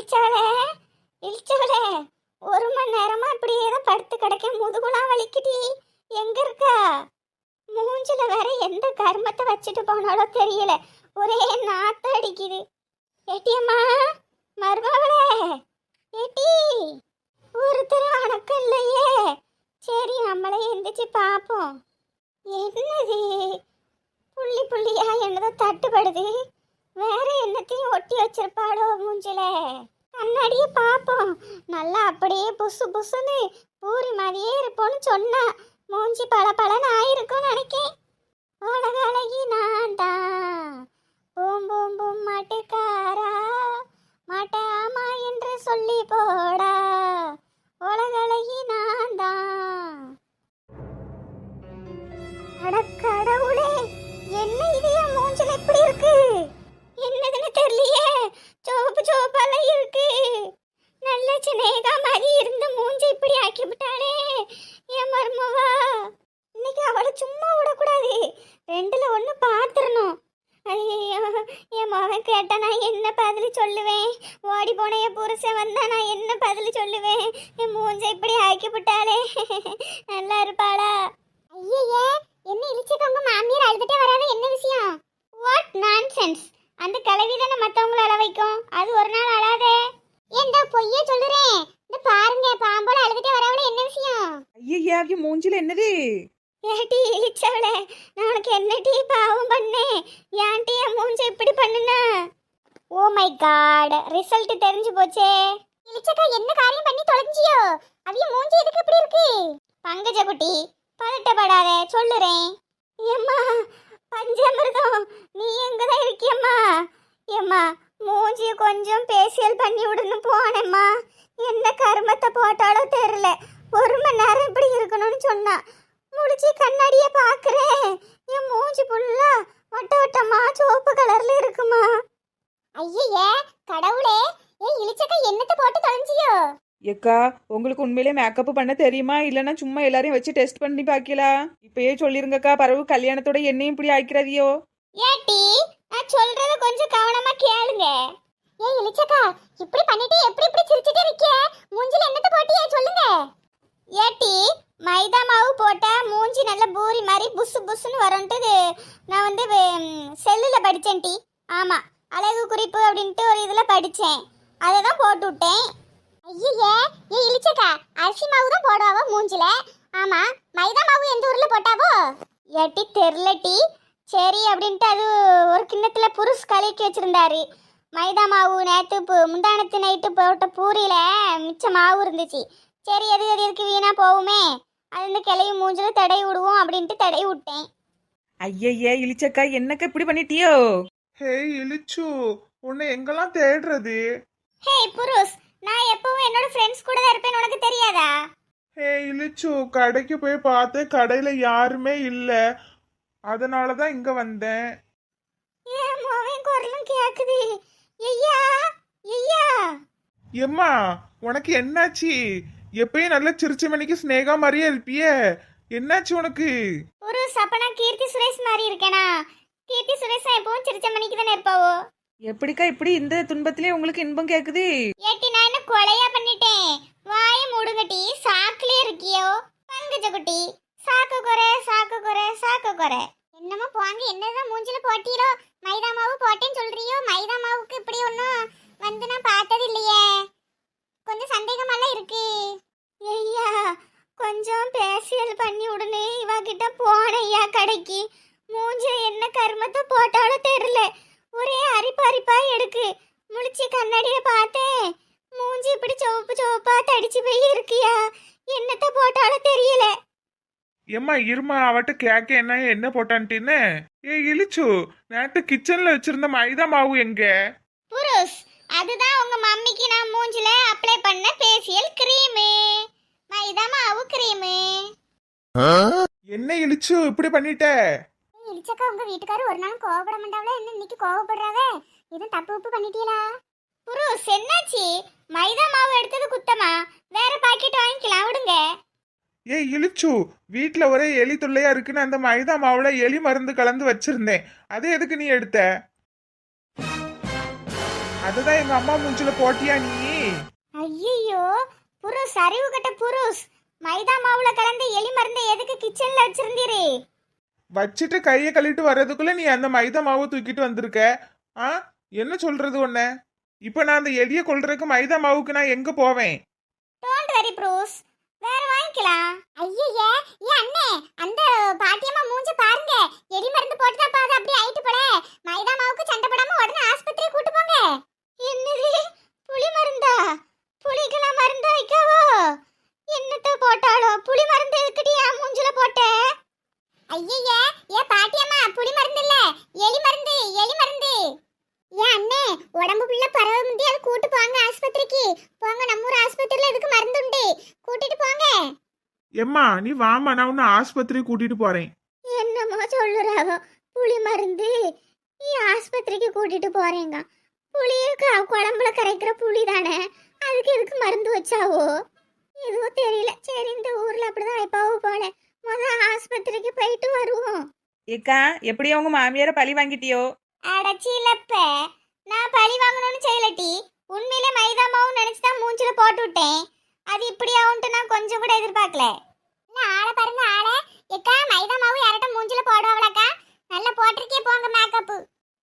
இழிச்சவளே இழிச்சவளே, 1 மணி நேரமா இப்படியே தான் படுத்து கிடக்க, முதுகுலாம் வலிக்குடி. எங்க இருக்கா? மூஞ்சில வேற எந்த கர்மத்தை வச்சுட்டு போனாலோ தெரியல, ஒரே நாத்தம் அடிக்குது. ஏட்டியம்மா, மருமவளே, ஏட்டி, ஒருத்தர் அணக்கம் இல்லையே. சரி, நம்மளே எந்திரிச்சு பார்ப்போம். என்னது புள்ளி புள்ளியா என்னதோ தட்டுப்படுது, வேற என்னத்தையும் ஒட்டி வச்சிருப்பாளோ மூஞ்சில. கண்ணாடியே பார்ப்போம். நல்லா அப்படியே புசு புசுன்னு பூரி மாதிரியே இருப்போன்னு சொன்னா மூஞ்சி பல பலன்னு ஆயிருக்கும்னு நினைக்கேன். உலக அழகி நான் தான், பூம் பூம் பூம் மாட்டுக்காரா, மாட்டாமா என்று சொல்லி போடா, உலக அழகி நான் தான். அடக்கடவுளே, என்ன இது என் மூஞ்சில எப்படி இருக்கு? என்னதுன்னு தெரியலையே, சோப்பு சோப்பாலாம் இருக்கு. நல்ல சின்னேகா மாதிரி இருந்த மூஞ்சி இப்படி ஆக்கி விட்டாளே என் மருமவா. இன்னைக்கு அவளை சும்மா விடக்கூடாது, 2ல் 1 பார்த்துடணும். ஐயோ, என் மகன் கேட்டா நான் என்ன பதில் சொல்லுவேன்? ஓடி போன என் புருஷன் வந்தா நான் என்ன பதில் சொல்லுவேன்? என் மூஞ்சை இப்படி ஆக்கி விட்டாளே, நல்லா இருப்பாளா? ஐயே, என்ன இழிச்சவங்க மாமியார் அழுதுட்டே வராத, என்ன விஷயம்? What nonsense! அந்த கலவி தானே மற்றவங்கள அழ வைக்கும், அது ஒரு நாள் அழாதே. ஏண்டா பொய்யே சொல்லுறேன், இந்த பாருங்க பாம்போல அழுதுட்டே வரவள, என்ன விஷயம்? ஐயா, மூஞ்சில என்னது? ஏட்டி இழிச்சவளே, நான் உனக்கு என்னடி பாவம் பண்ணேன்? ஏன்டி என் மூஞ்ச இப்படி பண்ணுனா? ஓ மை காட், ரிசல்ட் தெரிஞ்சு போச்சே. இழிச்சக்கா என்ன காரியம் பண்ணி தொலைஞ்சியோ? அவிய மூஞ்சி எதுக்கு இப்படி இருக்கு? பங்கஜ குட்டி, பதட்டப்படாத, சொல்லுறேன். ஏம்மா பஞ்சாமிர்தம், நீ எங்கதான் இருக்கியம்மா? ஏம்மா, மூஞ்சிய கொஞ்சம் பேசியல் பண்ணி விடுன்னு போனேம்மா. என்ன கருமத்தை போட்டாலோ தெரியல, 1 மணி நேரம் இப்படி இருக்கணும்னு சொன்னா. முடிச்சு கண்ணாடியை பார்க்குறேன், என் மூஞ்சி ஃபுல்லா வட்ட வட்டமா சோப்பு கலர்ல இருக்குமா. ஐயே கடவுளே, ஏன் இழிச்சக்கா என்னத்தை போட்டு தொலைஞ்சியோ? ஏக்கா, உங்களுக்கு உண்மையிலே மேக்கப் பண்ண தெரியுமா, இல்லைன்னா சும்மா எல்லாரையும் வச்சு டெஸ்ட் பண்ணி பார்க்கலாம்? இப்பயே சொல்லிருங்கக்கா, பரவு கல்யாணத்தோட என்னையும் இப்படி ஆய்க்கிறதியோ? ஏட்டி, நான் சொல்றத கொஞ்சம் கவனமா கேளுங்க. ஏய் இழிச்சக்கா, இப்படி பண்ணிட்டு எப்படி இப்படி சிரிச்சிட்டே இருக்க? மூஞ்சில என்னத்தை போட்டியே சொல்லுங்க. ஏட்டி, மைதா மாவு போட்டா மூஞ்சி நல்ல பூரி மாதிரி புசு புசுன்னு வரும்ட்டு நான் வந்து செல்லுல படித்தேன் டி. ஆமா, அழகு குறிப்பு அப்படின்ட்டு ஒரு இதுல படித்தேன், அதை தான் போட்டு விட்டேன். ஐயே, ஏ இழிச்சக்கா, அரிசி மாவு தான் போடுவாவோ மூஞ்சில? ஆமா, மைதா மாவு எந்த ஊர்ல போட்டாவோ? ஏட்டி தெரியலட்டி. சரி அப்படின்ட்டு அது ஒரு கிண்ணத்துல புருஷ் கலக்கி வச்சிருந்தாரு. மைதா மாவு நேற்று முந்தானத்து நைட்டு போட்ட பூரியில மிச்ச மாவு இருந்துச்சு. சரி, எதுக்கு வீணா போகுமே, அது இந்த கிளைய மூஞ்சில தடை விடுவோம் அப்படின்ட்டு தடை விட்டேன். ஐயே இழிச்சக்கா, என்னக்கா இப்படி பண்ணிட்டியோ? ஹே இழிச்சு, உன்னை எங்கெல்லாம் தேடுறது? ஹே புருஷ், நான் எப்பவும் என்னோட ஃப்ரெண்ட்ஸ் கூட தான் இருப்பேன்னு உனக்கு தெரியாதா? ஹே இழிச்சு, கடைக்கு போய் பார்த்தேன், கடையில யாருமே இல்ல, அதனாலதான் இங்க வந்தேன். ஏன் மோவன் குரலும் கேக்குது? ஐயா ஐயா. எம்மா, உனக்கு என்னாச்சு? எப்பயும் நல்ல சிரிச்ச மணிக்கு ஸ்னேகா மாதிரியே இருப்பியே, என்னாச்சு உனக்கு? புருஷ், அப்ப நான் கீர்த்தி சுரேஷ் மாதிரி இருக்கேனா? கீர்த்தி சுரேஷ் எப்பவும் சிரிச்ச மணிக்கு தானே இருப்பாவோ? எப்படிக்கா இப்படி இந்த துன்பத்திலே உங்களுக்கு இன்பம் கேக்குது? ஏட்டி, நான் என்ன கொலையா பண்ணிட்டேன்? வாய மூடுங்கட்டி, சாக்குலயே இருக்கியோ? பங்கஜ குட்டி, சாக்கு குறை சாக்கு குறை சாக்கு குறை. என்னமோ போங்க, என்னதான் மூஞ்சில போட்டீரோ? மைதா மாவு போட்டேன்னு சொல்றியோ? மைதா மாவுக்கு இப்படி ஒன்றும் வந்து நான் பார்த்தது இல்லையே, கொஞ்சம் சந்தேகமெல்லாம் இருக்கு. ஐயா, கொஞ்சம் பேசியல் பண்ணி விடுனே, இவகிட்ட போனையா கடைக்கு. மூஞ்சில என்ன கருமத்தை போட்டாலும் தெரியல, ஒரே அரிப்பா அரிப்பா எடுக்கு. முழிச்சு கண்ணாடியில பார்த்தேன், மூஞ்சி இப்படி சோப்பு சோப்பா தடிச்சு போய் இருக்கியா, என்னத்தை போட்டாலும் தெரியல. எம்மா இருமா, அவட்ட கேக்க என்ன போட்டான்ட்டின்னு. ஏ இழிச்சு, நேற்று கிச்சன்ல வச்சிருந்த மைதா மாவு எங்க? புருஷ், அதுதான் உங்க மம்மிக்கு நான் மூஞ்சில அப்ளை பண்ண ஃபேஷியல் கிரீம், மைதா மாவு கிரீம். என்ன இழிச்சு இப்படி பண்ணிட்ட? இழிச்சக்கா, உங்க வீட்டுக்காரர் ஒரு நாள் கோவப்பட மாட்டாவல, என்ன இன்னைக்கு கோவப்படுறாவ? எதுவும் தப்பு உப்பு பண்ணிட்டீங்களா? புருஷ், என்னாச்சு? மைதா மாவு எடுத்தது குத்தமா? வேற பாக்கெட் வாங்கிக்கலாம், விடுங்க. ஏ இழிச்சு, வீட்டுல ஒரே எலி தொல்லையா இருக்குன்னு அந்த மைதா மாவுல எலி மருந்து கலந்து வச்சிருந்தேன், அது எதுக்கு நீ எடுத்த? அதுதான் எங்க அம்மா மூஞ்சில போட்டியா நீ? ஐயோ புருஷ், அறிவு கட்ட புருஷ், மைதா மாவுல கலந்து எலி மருந்தை எதுக்கு கிச்சன்ல வச்சிருந்தீரு? வச்சுட்டு கையை கழுவிட்டு வர்றதுக்குள்ள நீ அந்த மைதா மாவை தூக்கிட்டு வந்திருக்க. ஆ, என்ன சொல்றது உன்ன? இப்ப நான் அந்த எலிய கொல்றதுக்கு மைதா மாவுக்கு நான் எங்க போவேன்? டோன்ட் வரி புருஷ், வேற வாங்கிக்கலாம். ஐயே ஏன் அண்ணே, அந்த பாட்டியம்மா மூஞ்ச பாருங்க, எலி மருந்து போட்டுதான் பாது அப்படி ஆயிட்டு போல. மைதா மாவுக்கு சண்டை போடாம உடனே ஆஸ்பத்திரி கூட்டு போங்க. என்னது புளி மருந்தா? புளிக்கெல்லாம் மருந்து வைக்காவோ? என்னத்த போட்டாலோ? புளி மருந்து எதுக்கிட்டி என் மூஞ்சில போட்ட? ஐயே ஏ பாட்டியம்மா, புளி மருந்து இல்ல, எலி மருந்து, எலி மருந்து. ஏன் அண்ணே, உடம்பு புள்ள பரவ முந்தி அது கூட்டு போங்க ஆஸ்பத்திரிக்கு. போங்க, நம்ம ஊர் ஆஸ்பத்திரியில இதுக்கு மருந்து உண்டு, கூட்டிட்டு போங்க. எம்மா நீ வாமா, நான் உன்னை ஆஸ்பத்திரி கூட்டிட்டு போறேன். என்னமோ சொல்லுறாவோ, புளி மருந்து நீ ஆஸ்பத்திரிக்கு கூட்டிட்டு போறேங்க. புளிய குழம்புல கரைக்கிற புளி தானே, அதுக்கு எதுக்கு மருந்து வச்சாவோ எதுவும் தெரியல. சரி, இந்த ஊர்ல அப்படிதான் வைப்பாவோ போல. முதல்ல ஆஸ்பத்திரிக்கு போயிட்டு வருவோம். ஏக்கா எப்படி உங்க மாமியார பழி வாங்கிட்டியோ? அடச்சிலப்ப, நான் பழி வாங்கணும்னு செய்யலட்டி, உண்மையிலே மைதா மாவு நினைச்சுதான் மூஞ்சில போட்டு விட்டேன். அது இப்படி ஆகும்ட்டு நான் கொஞ்சம் கூட எதிர்பார்க்கல. ஆளை பாருங்க ஆளை. எக்கா, மைதா மாவு யார்ட்ட மூஞ்சில போடுவாங்களாக்கா? நல்லா போட்டிருக்கே போங்க மேக்கப்பு.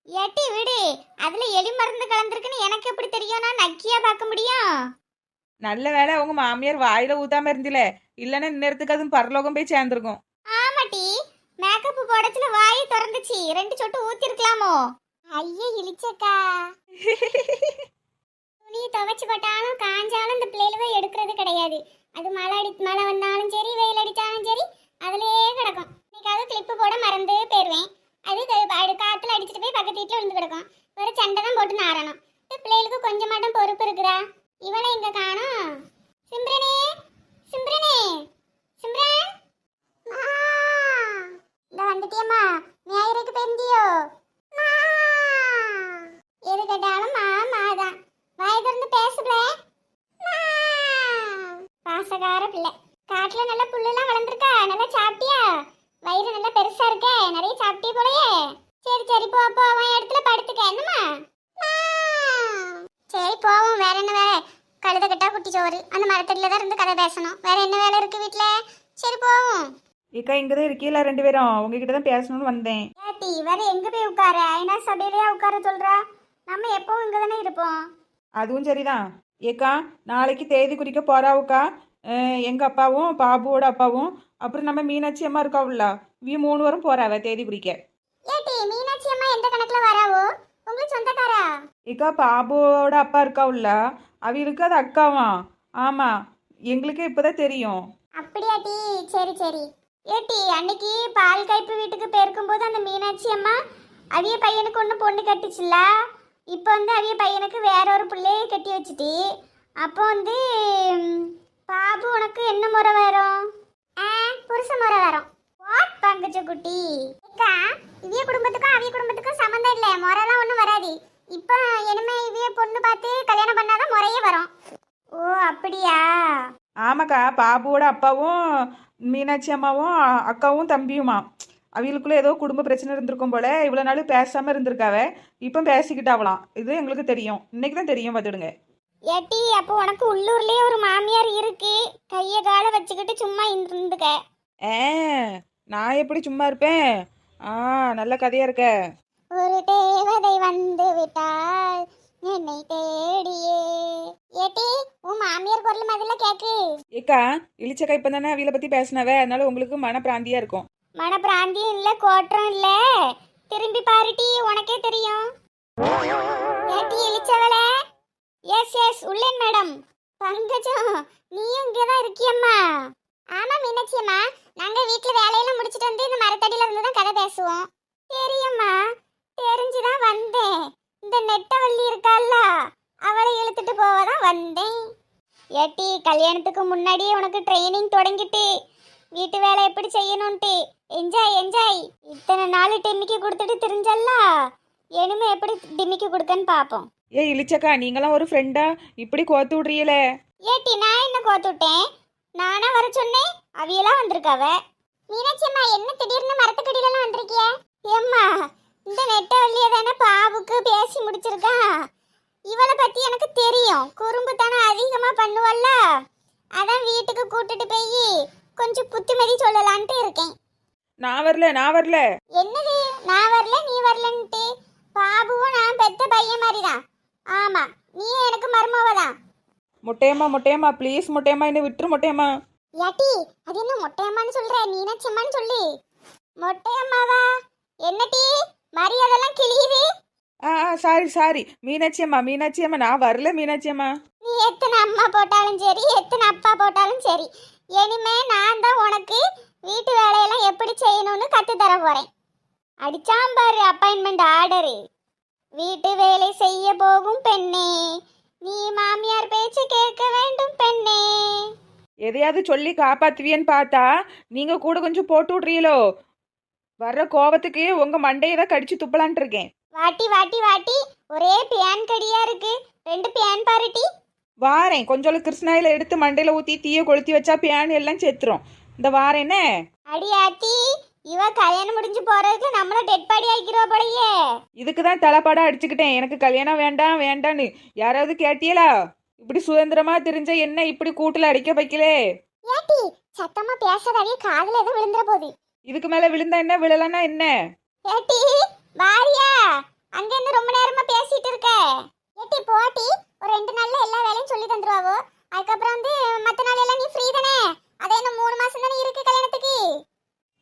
எட்டி விடு, அதுல எலி மருந்து கலந்துருக்குன்னு எனக்கு எப்படி தெரியும்? நான் நக்கியா பார்க்க முடியும்? நல்ல வேளை உங்க மாமியார் வாயில ஊத்தாம இருந்தில, இல்லைன்னா இந்நேரத்துக்கு அதுவும் பரலோகம் போய் சேர்ந்துருக்கும். ஆமாட்டி, மேக்கப் போடச்சுல வாயை திறந்துச்சு, 2 சொட்டு ஊத்தி இருக்கலாமோ? ஐயே இழிச்சக்கா. துணி துவைச்சு போட்டாலும் காஞ்சாலும் இந்த பிள்ளைகள எடுக்கிறது கிடையாது. அது மழை வந்தாலும் சரி, வெயில் அடிச்சாலும் சரி, அதுலயே கிடக்கும். இன்னைக்காவது கிளிப்பு போட மறந்து போயிருவேன். அது காத்துல அடிச்சுட்டு போய் பக்கத்து வீட்டுல விழுந்து கிடக்கும். ஒரு சண்டை தான் போட்டு நாரணும். இந்த பிள்ளைகளுக்கு கொஞ்சம் மட்டும் பொறுப்பு இருக்குதா? இவனை இங்க காணோம். சிம்ரனே, சிம்ரனே, சிம்ரன், இந்த வந்துட்டியம்மா. ஞாயிறுக்கு பெந்தியோ? எது கேட்டாலும் மாதான். வாய் திறந்து பேசுல. பாசகார பிள்ளை. காட்டுல நல்ல புல்லுலாம் வளர்ந்துருக்கா? நல்லா சாப்பிட்டியா? வயிறு நல்லா பெருசா இருக்க, நிறைய சாப்பிட்டிய போலயே. சரி சரி, போ போ, அவன் இடத்துல படுத்துக்க. என்னம்மா? சரி போவோம். வேற என்ன வேலை? கழுத கட்டா குட்டி சோறு, அந்த மரத்தடியில தான் இருந்து கதை பேசணும். வேற என்ன வேலை இருக்கு வீட்டுல? சரி போவோம். ஏக்கா இங்கதான் இருக்கீங்களா 2 பேரும்? உங்ககிட்ட தான் பேசணும்னு வந்தேன். ஏட்டி, வேற எங்க போய் உட்கார? ஐநா சபையிலேயே உட்கார சொல்றா? நம்ம எப்பவும் இங்க தானே இருப்போம். அதுவும் சரிதான். ஏக்கா நாளைக்கு தேதி குறிக்க போறாவுக்கா. எங்க அப்பாவும் பாபுவோட அப்பாவும் அப்புறம் நம்ம மீனாட்சி அம்மா இருக்காவுல்ல, 3 பேரும் போறாவ தேதி குறிக்க. ஏட்டி, மீனாட்சி அம்மா எந்த கணக்குல வராவோ? உங்களுக்கு சொந்தக்காரா? ஏக்கா பாபுவோட அப்பா இருக்காவுல்ல, அவங்களுக்கு அது அக்காவா. ஆமா, எங்களுக்கே இப்பதான் தெரியும். அப்படியாட்டி? சரி சரி. ஏட்டி, அன்னைக்கு பால் கைப்பு வீட்டுக்கு போயிருக்கும்போது அந்த மீனாட்சி அம்மா அவிய பையனுக்கு ஒன்று பொண்ணு கட்டுச்சுல்ல. இப்போ அவிய பையனுக்கு வேற ஒரு பிள்ளைய கட்டி வச்சுட்டு, அப்போ பாபு உனக்கு என்ன முறை வரும்? புருஷ முறை வரும். வாட் பங்கஜ குட்டி? அக்கா, இவிய குடும்பத்துக்கும் அவிய குடும்பத்துக்கும் சம்மந்தம் இல்லை, முறைலாம் ஒன்றும் வராது. இப்போ இனிமே இவிய பொண்ணு பார்த்து கல்யாணம் பண்ணாதான் முறையே வரும். ஓ அப்படியா? ஆமாக்கா, பாபுவோட அப்பாவும் மீனாட்சி அம்மாவும் அக்காவும் தம்பியுமா. அவங்களுக்குள்ள ஏதோ குடும்ப பிரச்சனை இருந்திருக்கும் போல, இவ்வளோ நாள் பேசாமல் இருந்திருக்காவ. இப்போ பேசிக்கிட்டாவலாம். இது எங்களுக்கு தெரியும், இன்னைக்கு தான் தெரியும், பார்த்துடுங்க. ஏட்டி, அப்போ உனக்கு உள்ளூர்லயே ஒரு மாமியார் இருக்கு, கைய கால வச்சுக்கிட்டு சும்மா இருந்துக்க. நான் எப்படி சும்மா இருப்பேன்? நல்ல கதையா இருக்க. ஒரு தேவதை வந்து விட்டால் என்னை தேடியே. ஏட்டி, உன் மாமியார் குரல் மாதிரில கேக்கு. ஏக்கா இளிச்சக்கா இப்போ தானே அவியலை பற்றி பேசினவ, அதனால உங்களுக்கு மனப்பிராந்தியா இருக்கும். மனப்பிராந்தியம் இல்ல, கோற்றம் இல்ல. திரும்பி பாருட்டி, உனக்கே தெரியும். ஏட்டி இழிச்சவள. எஸ் எஸ், உள்ளேன் மேடம். பங்கஜம், நீயும் இங்கதான் இருக்கியம்மா? ஆமா மீனாட்சி அம்மா, நாங்க வீட்டுல வேலையெல்லாம் முடிச்சிட்டு வந்து இந்த மரத்தடியில இருந்து தான் கதை பேசுவோம். தெரியும்மா, தெரிஞ்சுதான் வந்தேன். இந்த நெட்டவள்ளி இருக்கால்ல, அவளை இழுத்துட்டு போவதான் வந்தேன். ஏட்டி, கல்யாணத்துக்கு முன்னாடியே உனக்கு ட்ரைனிங் தொடங்கிட்டு வீட்டு வேலை எப்படி செய்யணும்ட்டு என்ஜாய் என்ஜாய். இத்தனை நாள் டிமிக்கி கொடுத்துட்டு தெரிஞ்சல்ல, இனிமே எப்படி டிமிக்கி கொடுக்கன்னு பாப்போம். இளிச்சக்கா நீங்களாம் ஒரு ஃப்ரெண்டா இப்படி கோத்து விடுறீங்களே? ஏட்டி, நான் என்ன கோத்து விட்டேன்? நானா வர சொன்னேன், அவியெல்லாம் வந்திருக்காவ. மீனாட்சி அம்மா, என்ன திடீர்னு மரத்துக்கடியிலாம் வந்திருக்கிய? ஏம்மா, இந்த நெட்டவள்ளியை தானே பாபுக்கு பேசி முடிச்சிருக்கா. இவளை பத்தி எனக்கு தெரியும், குறும்புத்தனம் அதிகமா பண்ணுவல்ல, அதான் வீட்டுக்கு கூட்டிட்டு போய் கொஞ்சம் புத்திமதி சொல்லலான்ட்டு இருக்கேன். நான் வரல. என்னது நான் வரல நீ வரலன்ட்டு? பாபுவும் நான் பெத்த பையன் மாதிரிதான். ஆமா, நீ எனக்கு மருமவதான். மொட்டையம்மா ப்ளீஸ் மொட்டையம்மா, என்ன விட்டுரு மொட்டையம்மா. ஏட்டி அது என்ன மொட்டையம்மான்னு சொல்ற, மீனாட்சியம்மான்னு சொல்லு. மொட்டையம்மாவா? என்னட்டி மரியாதைலாம் கிழியுது. சாரி மீனாட்சியம்மா நான் வரல மீனாட்சியம்மா. நீ எத்தனை அம்மா போட்டாலும் சரி, எத்தனை அப்பா போட்டாலும் சரி, இனிமே நான் தான் உனக்கு வீட்டு வேலையெல்லாம் எப்படி செய்யணும்னு கத்து தர போறேன். அடிச்சாம்பாரு அப்பாயின்மெண்ட் ஆர்டரு. வீட்டு வேலை செய்ய போகும் பெண்ணே, நீ மாமியார் பேச்சு கேட்க வேண்டும் பெண்ணே. எதையாவது சொல்லி காப்பாத்துவியன்னு பார்த்தா நீங்க கூட கொஞ்சம் போட்டு விட்றீங்களோ. வர்ற கோவத்துக்கு உங்க மண்டையை தான் கடிச்சு துப்பலான்ட்டு இருக்கேன். வாட்டி வாட்டி வாட்டி ஒரே பியான் கடியா இருக்கு, 2 பியான் பாருட்டி. வாரேன், கொஞ்சம் கிருஷ்ணாயில எடுத்து மண்டையில ஊத்தி தீய கொளுத்தி வச்சா பியான் எல்லாம் செத்துரும். இந்த வாரம் என்ன அடியாத்தி, இவ கல்யாணம் முடிஞ்சு போறதுக்கு நம்மள டெட் பாடி ஆக்கிடுவா போலயே. இதுக்கு தான் தலைப்பாடா அடிச்சுக்கிட்டேன், எனக்கு கல்யாணம் வேண்டான்னு. யாராவது கேட்டியலா? இப்படி சுதந்திரமா தெரிஞ்ச என்ன இப்படி கூட்டுல அடிக்க வைக்கலே. ஏட்டி சத்தமா பேசாதே, காதுல எதுவும் விழுந்துற போகுது. இதுக்கு மேல விழுந்தா என்ன, விழலன்னா என்ன? ஏட்டி வாரியா, அங்க இருந்து ரொம்ப நேரமா பேசிட்டு இருக்க. ஏட்டி போட்டி, ஒரு 2 நாள்ல எல்லா வேலையும் சொல்லி தந்துருவாவோ. அதுக்கப்புறம் வந்து மத்த நாள் எல்லாம் நீ ஃப்ரீ தானே? அதே இன்னும் 3 மாசம் தானே இருக்கு கல்யாணத்துக்கு.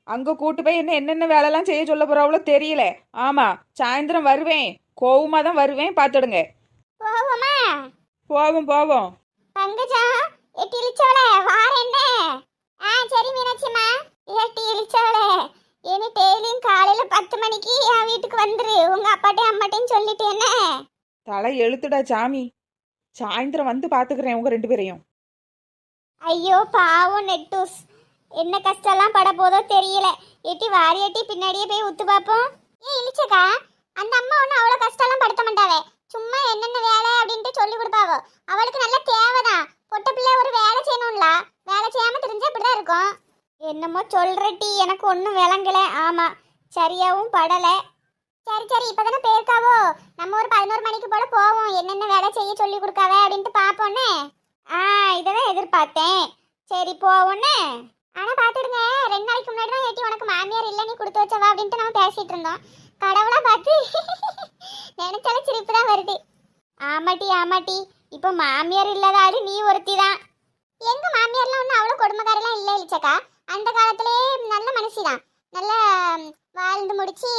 அங்க கூட்டு போய் என்னென்ன வேலைலாம் செய்ய சொல்ல போறாவளோ தெரியல. ஆமா, சாயந்தரம் வருவேன், கோவமா தான் வருவேன், பாத்துடுங்க. போவோமா? போவோம். பங்கஜா, ஏட்டி இழிச்சவளே வார என்ன? சரி மீனாட்சிம்மா. ஏட்டி இழிச்சவளே, இனி டெய்லியும் காலையில 10 மணிக்கு என் வீட்டுக்கு வந்துரு, உங்க அப்பாட்டையும் அம்மாட்டையும் சொல்லிட்டு என்ன. தலை எழுத்துடா சாமி, சாயந்தரம் வந்து பாத்துக்கிறேன் உங்க 2 பேரையும். ஐயோ பாவம் நெட்டூஸ், என்ன கஷ்டம்லாம் பட போதோ தெரியல. எட்டி வாரியட்டி பின்னாடியே போய் உத்து பார்ப்போம். இழிச்சக்கா, அந்த அம்மா ஒன்றும் அவ்வளோ கஷ்டம்லாம் படுத்த மாட்டாவே, சும்மா என்னென்ன வேலை அப்படின்ட்டு சொல்லி கொடுப்பாவோ. அவளுக்கு நல்ல தேவைதான், பொட்ட பிள்ளை ஒரு வேலை செய்யணும்ல, வேலை செய்யாம தெரிஞ்சா இப்படிதான் இருக்கும். என்னமோ சொல்றட்டி, எனக்கு ஒன்றும் விளங்கல. ஆமா, சரியாவும் படல. சரி இப்பதானே போயிருக்காவோ, நம்ம ஒரு 11 மணிக்கு போல போவோம், என்னென்ன வேலை செய்ய சொல்லி கொடுக்காவே அப்படின்ட்டு பார்ப்போன்னு. இததான் எதிர்பார்த்தேன். சரி போவோன்னு. ஆனா பாத்துடுங்க, 2 நாளைக்கு முன்னாடி தான் ஏட்டி உனக்கு மாமியார் இல்லை நீ கொடுத்து வச்சவா அப்படின்ட்டு நம்ம பேசிட்டு இருந்தோம். கடவுளா பார்த்து நினைச்சாலும் சிரிப்பு தான் வருது. ஆமாட்டி இப்போ மாமியார் இல்லாத ஆளு நீ ஒருத்தி தான். எங்க மாமியார்லாம் ஒன்றும் அவ்வளோ கொடுமைக்காரெல்லாம் இல்லை இழிச்சக்கா. அந்த காலத்திலே நல்ல மனுஷிதான், நல்லா வாழ்ந்து முடிச்சு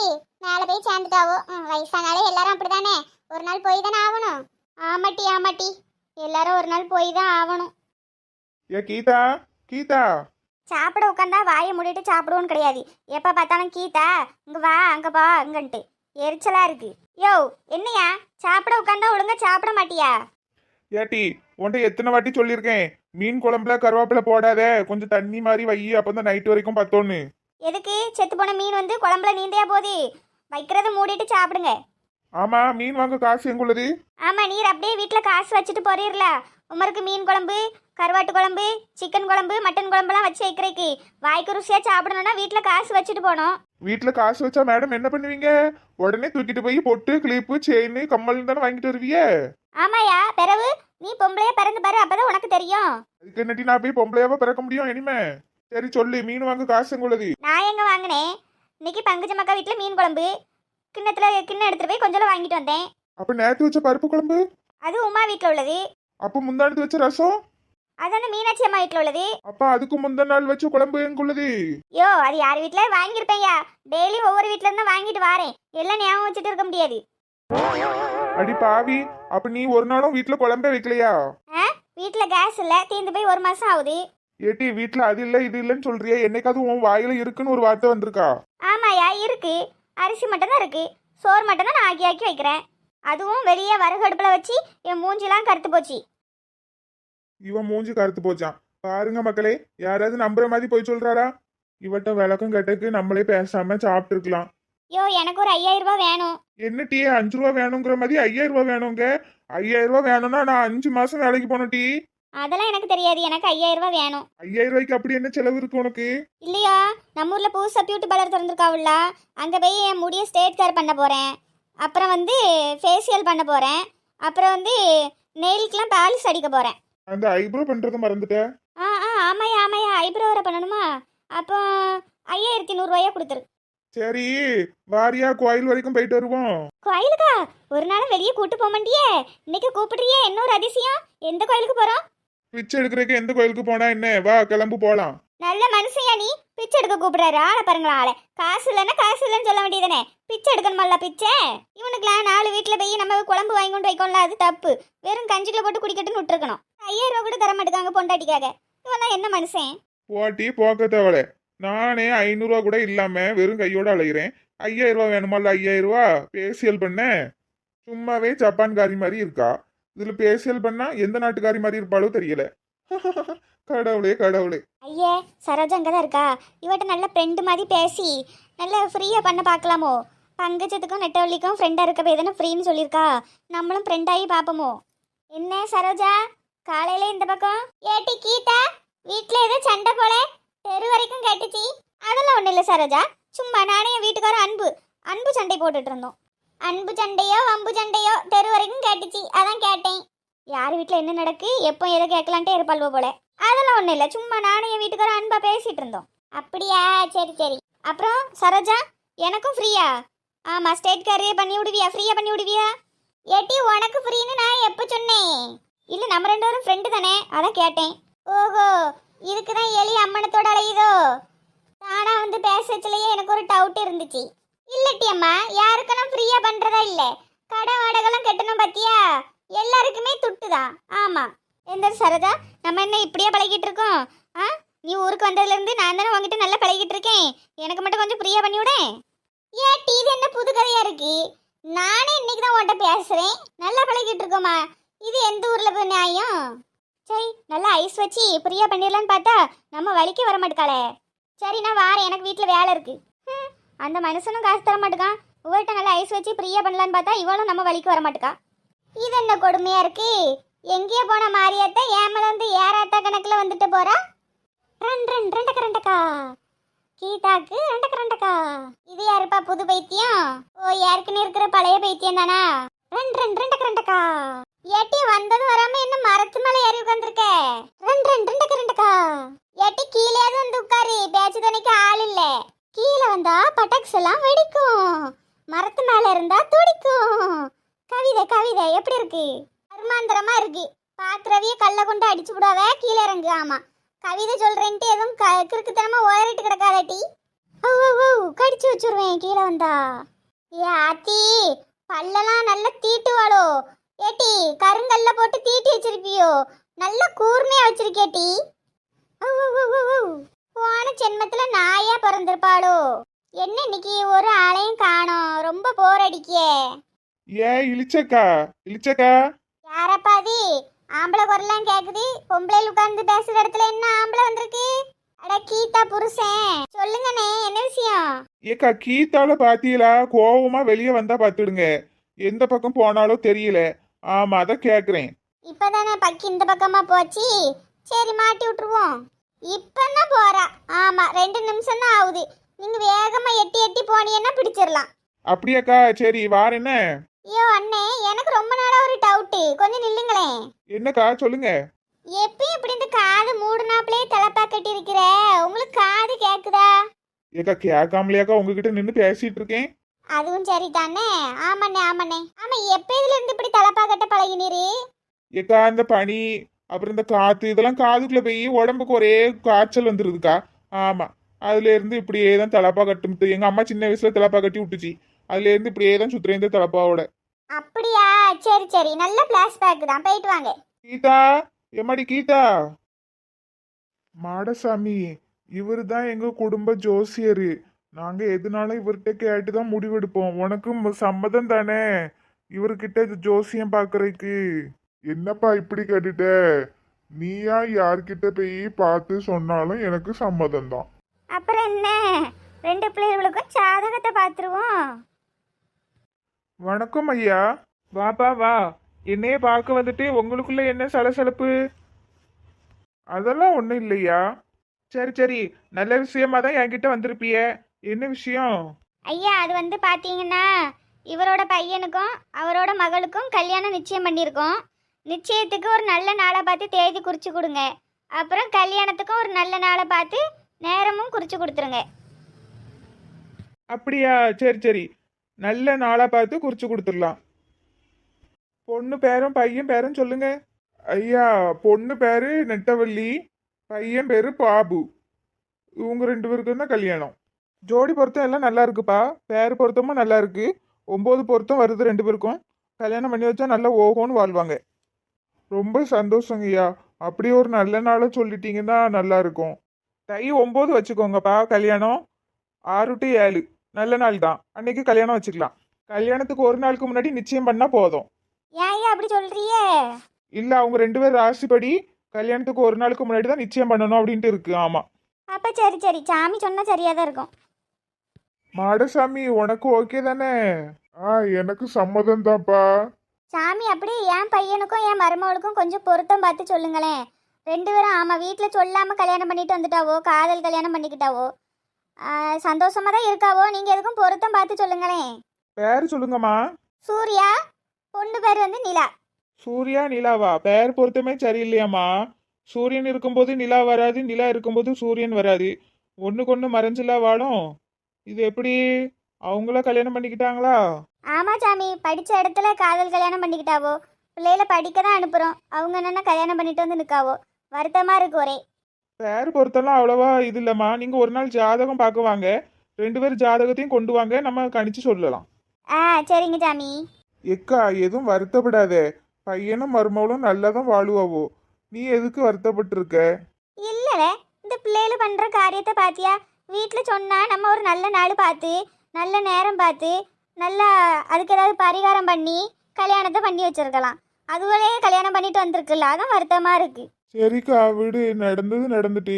மேலே போய் சேர்ந்துட்டாவோ. வயசானாலே எல்லாரும் அப்படிதானே, ஒரு நாள் போய் தானே ஆகணும். ஆமாட்டி எல்லாரும் ஒரு நாள் போய் தான் ஆகணும். ஏ கீதா சாப்பிட உட்காந்தா வாயை மூடிட்டு சாப்பிடுவோன்னு கிடையாது. எப்போ பார்த்தாலும் கீதா இங்கே வா அங்கே வா அங்கன்ட்டு எரிச்சலா இருக்கு. யோ என்னையா, சாப்பிட உட்காந்தா ஒழுங்கா சாப்பிட மாட்டியா? ஏட்டி உன்ட்ட எத்தனை வாட்டி சொல்லியிருக்கேன், மீன் குழம்புல கருவேப்பிலை போடாத, கொஞ்சம் தண்ணி மாதிரி வை, அப்பதான் நைட் வரைக்கும் பத்தோன்னு. எதுக்கு செத்து போன மீன் வந்து குழம்புல நீந்தையா போகுது? வைக்கிறத மூடிட்டு சாப்பிடுங்க. ஆமா, மீன் வாங்க காசு எங்குள்ளது? ஆமா, நீர் அப்படியே வீட்டில் காசு வச்சுட்டு போறீர்ல, உமருக்கு மீன் குழம்பு, கருவாட்டு குழம்பு, சிக்கன் குழம்பு, மட்டன் குழம்புலாம் வச்சு வைக்கிறேக்கு வாய்க்கு ருசியா சாப்பிடணும்னா வீட்டில் காசு வச்சுட்டு போனோம். வீட்டுல காசு வச்சா மேடம் என்ன பண்ணுவீங்க? உடனே தூக்கிட்டு போய் பொட்டு கிளிப்பு செயின் கம்மல் தானே வாங்கிட்டு வருவீங்க. ஆமாயா, பிறகு நீ பொம்பளையா பிறந்து பாரு, அப்பதான் உனக்கு தெரியும். அதுக்கு என்னட்டி நான் போய் பொம்பளையாவா பிறக்க முடியும் இனிமே? சரி சொல்லு, மீன் வாங்க காசு எங்குள்ளது? நான் எங்க வாங்கினேன், இன்னைக்கு பங்குஜமக்கா வீட்டில் மீன் குழம்பு, கிண்ணம் எடுத்துட்டு போய் கொஞ்சம் வாங்கிட்டு வந்தேன். அப்ப நேத்து வச்ச பருப்பு குழம்பு? அது உமா வீட்டில் உள்ளது. அப்ப முந்தானத்து வச்ச ரசம்? அது வந்து மீனாட்சி அம்மா வீட்டில் உள்ளது. அப்ப அதுக்கு முந்தின நாள் வச்ச குழம்பு எங்குள்ளது? யோ அது யார் வீட்டில் வாங்கியிருப்பேன்யா, டெய்லி ஒவ்வொரு வீட்டில இருந்து வாங்கிட்டு வாரேன், எல்லாம் ஞாபகம் வச்சுட்டு இருக்க முடியாது. அடி பாவி, அப்ப நீ ஒரு நாளும் வீட்டுல குழம்பே வைக்கலையா? வீட்டில் கேஸ் இல்லை, தீர்ந்து போய் 1 மாசம் ஆகுது. ஏட்டி வீட்டுல அது இல்ல இது இல்லன்னு சொல்றியே, என்னைக்காவது உன் வாயில இருக்குன்னு ஒரு வார்த்தை வந்திருக்கா? ஆமாயா இருக்கு, அரிசி மட்டும் தான் இருக்கு, சோறு மட்டும் தான் நான் ஆக்கி வைக்கிறேன். அதுவும் வெளியே வரகு அடுப்பில் வச்சு என் மூஞ்சிலாம் கருத்து போச்சு. இவன் மூஞ்சி கருத்து போச்சான். பாருங்க மக்களே, யாராவது நம்புற மாதிரி போய் சொல்றாரா? இவட்ட விளக்கம் கேட்டக்கு நம்மளே பேசாம சாப்பிட்டு இருக்கலாம். யோ எனக்கு ஒரு 5000 ரூபாய் வேணும். என்ன டீ 5 ரூபா வேணுங்கிற மாதிரி 5000 ரூபா வேணுங்க? 5000 ரூபா வேணும்னா நான் 5 மாசம் வேலைக்கு போனோம் டீ. அதெல்லாம் எனக்கு தெரியாது, எனக்கு 5000 ரூபாய் வேணும். 5000 ரூபாய்க்கு அப்படி என்ன செலவு இருக்கு உனக்கு? இல்லையா, நம்ம ஊர்ல புதுசா பியூட்டி பார்லர் திறந்துருக்காவுல்ல, அங்க போய் என் முடிய ஸ்ட்ரெயிட் கேர் பண்ண போறேன், அப்புறம் வந்து ஃபேஷியல் பண்ண போறேன், அப்புறம் வந்து நெயிலுக்கெல்லாம் பாலிஷ் அடிக்க போகிறேன். அந்த ஐப்ரோ பண்றத மறந்துட்ட. ஆமாய்யா ஆமாய்யா, ஐப்ரோ வர பண்ணணுமா? அப்போ 5100 கொடுத்துரு. சரி, வாரியா கோயில் வரைக்கும் போயிட்டு வருவோம். கோயிலுக்கா? ஒரு நாள் வெளியே கூட்டு போக மாட்டியே, இன்னைக்கு கூப்பிடுறியே, என்ன ஒரு அதிசயம். எந்த கோயிலுக்கு போகிறோம்? பிச்சை எடுக்கிறதுக்கு எந்த கோயிலுக்கு போனா என்ன, வா கிளம்பு போலாம். நல்ல மனுஷையா நீ, பிச்சை எடுக்க கூப்பிடுறாரு. ஆளை பாருங்களா ஆளை. காசு இல்லைன்னா காசு இல்லைன்னு சொல்ல வேண்டியதானே, பிச்சை எடுக்கணுமல்ல பிச்சை. இவனுக்குலாம் 4 வீட்டில் போய் நம்ம குழம்பு வாங்கி கொண்டு வைக்கோம்ல, அது தப்பு. வெறும் கஞ்சிக்குள்ள போட்டு குடிக்கட்டுன்னு விட்டுருக்கணும். 5000 கூட தர மாட்டேங்காங்க பொண்டாட்டிக்காக. இவன் என்ன மனுஷன்? போட்டி போக்க தேவல. நானே 500 கூட இல்லாம வெறும் கையோட அலைகிறேன். 5000 வேணுமால? 5000 பேசியல் பண்ண சும்மாவே ஜப்பான்காரி மாதிரி இருக்கா. இதுல பேசியல் பண்ணா எந்த நாட்டுக்காரி மாதிரி இருப்பாளோ தெரியல. கடவுளே கடவுளே. ஐயே, சரோஜா அங்கே தான் இருக்கா. இவட்ட நல்ல ஃப்ரெண்டு மாதிரி பேசி நல்ல ஃப்ரீயாக பண்ண பார்க்கலாமோ? பங்கஜத்துக்கும் நெட்டவள்ளிக்கும் ஃப்ரெண்டாக இருக்க போய் தானே ஃப்ரீன்னு சொல்லியிருக்கா. நம்மளும் ஃப்ரெண்டாகி பார்ப்போமோ? என்ன சரோஜா, காலையில இந்த பக்கம்? ஏட்டி கீதா, வீட்டில் ஏதோ சண்டை போல, தெரு வரைக்கும் கேட்டுச்சு. அதெல்லாம் ஒன்றும் இல்லை சரோஜா, சும்மா நானே என் வீட்டுக்காரர் அன்பு சண்டை போட்டுட்டு இருந்தோம். அன்பு சண்டையோ வம்பு சண்டையோ தெரு வரைக்கும் கேட்டுச்சு, அதான் கேட்டேன். யார் வீட்டில் என்ன நடக்கு, எப்போ எதை கேட்கலான்ட்டே இருப்பாள்வோ போல. அதெல்லாம் ஒன்றும் இல்லை, சும்மா நானும் என் வீட்டுக்காரர் அன்பா பேசிட்டு இருந்தோம். அப்படியா? சரி சரி. அப்புறம் சரோஜா, எனக்கும் ஃப்ரீயா? ஆமாம், ஸ்டேட் காரியே பண்ணி விடுவியா? ஃப்ரீயாக பண்ணி விடுவியா? ஏட்டி உனக்கு ஃப்ரீன்னு நான் எப்போ சொன்னேன்? இல்லை, நம்ம 2 பேரும் ஃப்ரெண்டு தானே, அதான் கேட்டேன். ஓஹோ, இதுக்கு தான் எலி அம்மனத்தோட அலையுதோ? தானா வந்து பேசச்சுலையே எனக்கு ஒரு டவுட் இருந்துச்சு. இல்லட்டி அம்மா, யாருக்கும் நான் ஃப்ரீயாக பண்ணுறதா இல்லை. கடை வாடகைலாம் கட்டணும் பார்த்தியா, எல்லாருக்குமே துட்டு தான். ஆமாம். எந்த சரதா, நம்ம என்ன இப்படியே பழகிட்டு இருக்கோம்? நீ ஊருக்கு வந்ததுலேருந்து நான் தானே உங்ககிட்ட நல்லா பழகிட்டு இருக்கேன். எனக்கு மட்டும் கொஞ்சம் ஃப்ரீயாக பண்ணி விடேன். ஏட்டி இது என்ன புது கதையாக இருக்கு? நானே இன்னைக்கு தான் உன்கிட்ட பேசுகிறேன். நல்லா பழகிட்டு இருக்கோமா? இது எந்த ஊரில் போய் நியாயம்? சரி, நல்லா ஐஸ் வச்சு ஃப்ரீயாக பண்ணிடலான்னு பார்த்தா நம்ம வலிக்க வர மாட்டேக்காளே. சரி, நான் வாரேன், எனக்கு வீட்டில் வேலை இருக்கு. அந்த மனுஷனும் காசு தர மாட்டேக்கான். இவர்கிட்ட நல்லா ஐஸ் வச்சு ஃப்ரீயாக பண்ணலான்னு பார்த்தா இவளும் நம்ம வலிக்க வர மாட்டேக்கா. இது என்ன கொடுமையா இருக்கு? எங்கேயோ போன மாரியாத்தா ஏமல வந்து ஏறாத்தா கணக்குல வந்துட்டு போறா. ரெண்டக்கா கீதாக்கு ரெண்டக்கா. இது யாருப்பா புது பைத்தியம்? ஓ, ஏற்கனவே இருக்கிற பழைய பைத்தியம் தானா? ரெண்டக்கா. ஏட்டி வந்தது வராம என்ன மரத்து மேல ஏறி உட்காந்துருக்க? ரெண்டக்கா. ஏட்டி கீழேயாவது வந்து உட்காரு, பேச்சு துணைக்கு ஆள் இல்ல. கீழே வந்தா பட்டாக்ஸ் எல்லாம் வெடிக்கும், மரத்து மேல இருந்தா துடிக்கும். கவிதை எப்படி இருக்கு? அருமாந்திரமா இருக்கு. பாக்குறவிய கல்ல கொண்டு அடிச்சு விடாவ, கீழே இறங்கு. ஆமா, கவிதை சொல்றேன்ட்டு எதுவும் கிறுக்குத்தனமா ஓயறிட்டு கிடக்காதட்டி. கடிச்சு வச்சிருவேன் கீழே வந்தா. ஏ ஆத்தி, பல்லெல்லாம் நல்லா தீட்டுவாளோ? ஏட்டி, கருங்கல்ல போட்டு தீட்டி வச்சிருப்பியோ? நல்ல கூர்மையா வச்சிருக்கேட்டி. போன ஜென்மத்துல நாயா பிறந்திருப்பாளோ? என்ன இன்னைக்கு ஒரு ஆளையும் காணோம், ரொம்ப போர் அடிக்கே. ஏன் இழிச்சக்கா? யாரப்பா அது? ஆம்பளை குரலாம் கேக்குது, பொம்பளையில் உட்கார்ந்து பேசுற இடத்துல என்ன ஆம்பளை வந்திருக்கு? அட கீதா புருஷன், சொல்லுங்கண்ணே, என்ன விஷயம்? ஏக்கா, கீத்தால பாத்தீங்களா? கோவமா வெளியே வந்தா பாத்துடுங்க, எந்த பக்கம் போனாலும் தெரியல. ஆமா, அதான் கேக்குறேன். இப்பதானே பக்கி இந்த பக்கமா போச்சு, சரி மாட்டி விட்டுருவோம். இப்பதான் போறா. ஆமா, 2 நிமிஷம் தான் ஆகுது. நீங்க வேகமா எட்டி போனீங்கன்னா பிடிச்சிடலாம். அப்படியாக்கா? சரி, வாரேன்ன. ஐயோ அண்ணே, எனக்கு ரொம்ப நாளா ஒரு டவுட், கொஞ்சம் நில்லுங்களேன். என்னக்கா, சொல்லுங்க. எப்பயும் இப்படி இந்த காது மூடுனாப்லே தலைப்பா கட்டி இருக்கிற, உங்களுக்கு காது கேக்குதா? ஏக்கா, கேட்காமலையாக்கா உங்ககிட்ட நின்று பேசிட்டு இருக்கேன். அதுவும் சரிதானே. ஆமாண்ணே. ஆமா, எப்ப இதுல இருந்து இப்படி தலைப்பா கட்ட பழகினீரு? ஏக்கா, இந்த பனி அப்புறம் இந்த காத்து இதெல்லாம் காதுக்குள்ள போய் உடம்புக்கு ஒரே காய்ச்சல் வந்துருதுக்கா. ஆமா, அதுல இருந்து இப்படியே தான் தலப்பா கட்டுமுட்டு. எங்க அம்மா சின்ன வயசுல தலப்பா கட்டி விட்டுச்சு, அதுல இருந்து இப்படியே தான் சுத்துறேன் இந்த தலப்பாவோட. அப்படியா? சரி, நல்ல பிளாஷ்பேக் தான், போயிட்டு வாங்க. கீதா, எம்மாடி கீதா. மாடசாமி, இவரு தான் எங்க குடும்ப ஜோசியரு. நாங்க எதுனாலும் இவர்கிட்ட கேட்டுதான் முடிவெடுப்போம். உனக்கு சம்மதம் தானே இவர்கிட்ட ஜோசியம் பாக்குறதுக்கு? என்னப்பா இப்படி கேட்டுட்ட? நீயா யார்கிட்ட போய் பார்த்து சொன்னாலும் எனக்கு சம்மதம் தான். அப்புறம் என்ன, 2 பிள்ளைகளுக்கும் சாதகத்தை பார்த்துருவோம். வணக்கம் ஐயா. வாப்பா வா. என்னைய பார்க்க வந்துட்டு உங்களுக்குள்ள என்ன சலசலப்பு? அதெல்லாம் ஒண்ணும் இல்லையா. சரி, நல்ல விஷயமா தான் என்கிட்ட வந்திருப்பிய. என்ன விஷயம்? ஐயா, அது வந்து பாத்தீங்கன்னா இவரோட பையனுக்கும் அவரோட மகளுக்கும் கல்யாணம் நிச்சயம் பண்ணியிருக்கோம். நிச்சயத்துக்கு ஒரு நல்ல நாளை பார்த்து தேதி குறித்து கொடுங்க. அப்புறம் கல்யாணத்துக்கும் ஒரு நல்ல நாளை பார்த்து நேரமும் குறித்து கொடுத்துருங்க. அப்படியா? சரி சரி, நல்ல நாளா பார்த்து குறிச்சு கொடுத்துடலாம். பொண்ணு பேரும் பையன் பேரும் சொல்லுங்க. ஐயா, பொண்ணு பேரு நெட்டவள்ளி, பையன் பேரு பாபு. இவங்க 2 பேருக்கும் தான் கல்யாணம். ஜோடி பொருத்தம் எல்லாம் நல்லா இருக்குப்பா. பேரு பொருத்தமும் நல்லா இருக்கு. 9 பொருத்தம் வருது 2 பேருக்கும். கல்யாணம் பண்ணி வச்சா நல்லா ஓஹோன்னு வாழ்வாங்க. ரொம்ப சந்தோஷங்கய்யா. அப்படியே ஒரு நல்ல நாளை சொல்லிட்டீங்கன்னா நல்லா இருக்கும். தை 9 வச்சுக்கோங்கப்பா. கல்யாணம் 6 to 7 நல்ல நாள் தான். அன்னைக்கு கல்யாணம் வச்சுக்கலாம். கல்யாணத்துக்கு ஒரு நாளுக்கு முன்னாடி நிச்சயம் பண்ணா போதும். ஏன் ஐயா அப்படி சொல்றியே? இல்ல, அவங்க 2 பேர் ராசிப்படி கல்யாணத்துக்கு ஒரு நாளுக்கு முன்னாடி தான் நிச்சயம் பண்ணணும் அப்படின்ட்டு இருக்கு. ஆமா. அப்போ சரி சரி, சாமி சொன்னால் சரியாக தான் இருக்கும். மாடசாமி, உனக்கு ஓகே தானே? எனக்கு சம்மதம் தான்ப்பா. சாமி அப்படி என் பையனுக்கும் என் மருமகளுக்கும் கொஞ்சம் பொருத்தம் பார்த்து சொல்லுங்களேன். 2 பேரும் ஆமாம் வீட்டில் சொல்லாமல் கல்யாணம் பண்ணிட்டு வந்துட்டாவோ, காதல் கல்யாணம் பண்ணிக்கிட்டாவோ, சந்தோஷமாக தான் இருக்காவோ. நீங்கள் எதுக்கும் பொருத்தம் பார்த்து சொல்லுங்களேன். பேர் சொல்லுங்கம்மா. சூர்யா, பொண்ணு பேர் வந்து நிலா. சூர்யா நிலாவா? பேர் பொருத்தமே சரியில்லையாம்மா. சூரியன் இருக்கும்போது நிலா வராது, நிலா இருக்கும்போது சூரியன் வராது. ஒண்ணுக்கு மறைஞ்சிலா வாழும். இது எப்படி? அவங்கள கல்யாணம் பண்ணிக்கிட்டாங்களா? ஆமாம் சாமி, படித்த இடத்துல காதல் கல்யாணம் பண்ணிக்கிட்டாவோ. பிள்ளைகளை படிக்க தான் அனுப்புகிறோம், அவங்க என்னென்னா கல்யாணம் பண்ணிட்டு வந்து நிற்காவோ. வருத்தமாக இருக்கு ஒரே. பேர் பொருத்தெல்லாம் அவ்வளவா இது இல்லைம்மா. நீங்க ஒரு நாள் ஜாதகம் பார்க்க வாங்க. 2 பேர் ஜாதகத்தையும் கொண்டு வாங்க, நம்ம கணிச்சு சொல்லலாம். சரிங்க சாமி. எக்கா, எதுவும் வருத்தப்படாத. பையனும் மருமகளும் நல்லா தான் வாழுவாவோ. நீ எதுக்கு வருத்தப்பட்டு இருக்க? இல்லைல, இந்த பிள்ளைகள் பண்ணுற காரியத்தை பார்த்தியா? வீட்டில் சொன்னால் நம்ம ஒரு நல்ல நாள் பார்த்து நல்ல நேரம் பார்த்து நல்லா அதுக்கு ஏதாவது பரிகாரம் பண்ணி கல்யாணத்தை பண்ணி வச்சிருக்கலாம். அதுவரே கல்யாணம் பண்ணிட்டு வந்திருக்குல்ல, அதான் வருத்தமாக இருக்குது. சரிக்கா, விடு. நடந்தது நடந்துட்டு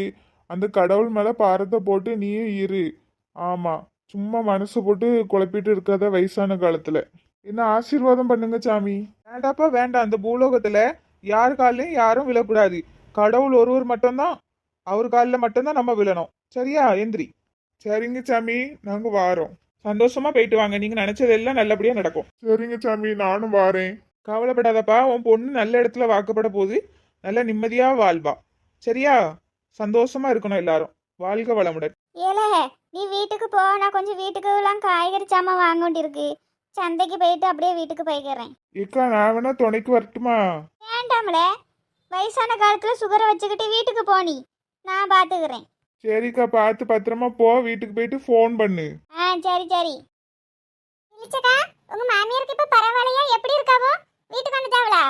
அந்த கடவுள் மேல பாரத்தை போட்டு நீயே இரு. ஆமா, சும்மா மனசு போட்டு குழப்பிட்டு இருக்காத வயசான காலத்துல. என்ன ஆசீர்வாதம் பண்ணுங்க சாமி. வேண்டாப்பா வேண்டாம். அந்த பூலோகத்துல யார் காலையும் யாரும் விழக்கூடாது. கடவுள் ஒருவர் மட்டும்தான், அவர் காலில் மட்டும்தான் நம்ம விழணும். சரியா? எந்திரி. சரிங்க சாமி, நாங்க வாரோம். சந்தோஷமா போயிட்டு வாங்க. நீங்க நினைச்சதெல்லாம் நல்லபடியா நடக்கும். சரிங்க சாமி, நானும் வாரேன். கவலைப்படாதப்பா, உன் பொண்ணு நல்ல இடத்துல வாக்கப்பட போகுது. நல்ல நிம்மதியா வாழ்வா. சரியா? சந்தோஷமா இருக்கணும் எல்லாரும். வாழ்க வளமுடன். ஏலே, நீ வீட்டுக்கு போ, நான் கொஞ்சம் வீட்டுக்குலாம் காய்கறி சாமான் வாங்க வேண்டியிருக்கு. சந்தைக்கு போயிட்டு அப்படியே வீட்டுக்கு போய்க்கிறேன். ஏக்கா, நான் வேணா துணைக்கு வரட்டுமா? வேண்டாம்ல, வயசான காலத்தில் சுகரை வச்சுக்கிட்டு வீட்டுக்கு போனி, நான் பார்த்துக்கிறேன். சரிக்கா, பார்த்து பத்திரமா போ. வீட்டுக்கு போயிட்டு ஃபோன் பண்ணு. சரி சரி. இளிச்சக்கா, உங்க மாமியாருக்கு இப்ப பரவாயில்லையா? எப்படி இருக்காவோ? வீட்டுக்கு வந்துட்டாவளா?